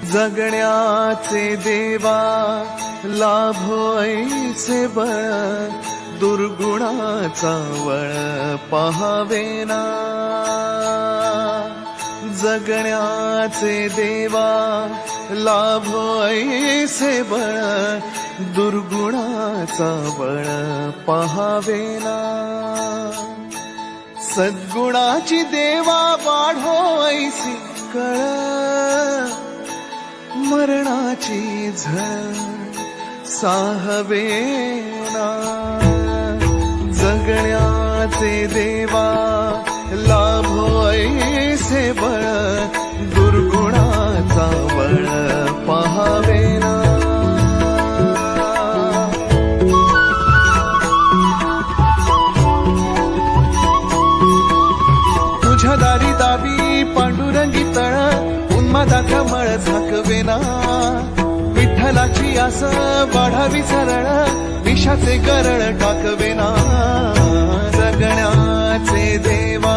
जगण्याचे देवा लाभो ऐसे बळ, दुर्गुणाचा वळ पहावेना. जगण्याचे देवा लाभो ऐसे बळ, दुर्गुणाचा बळ पहावेना. सद्गुणाची देवा वाढो ऐसी कळ, मरणाची झळ साहवेना. जगण्याचे देवा लाभो ऐसे बळ, दुर्गुणाचा बळ पहावेना. तुझ्या दारी दावी पांडुरंगी तळ, उन्मादाचा मळ झाकवेना. विठ्ठलाची आस वाढावी सरळ, विषाचे गरळ टाकवेना. जगण्याचे देवा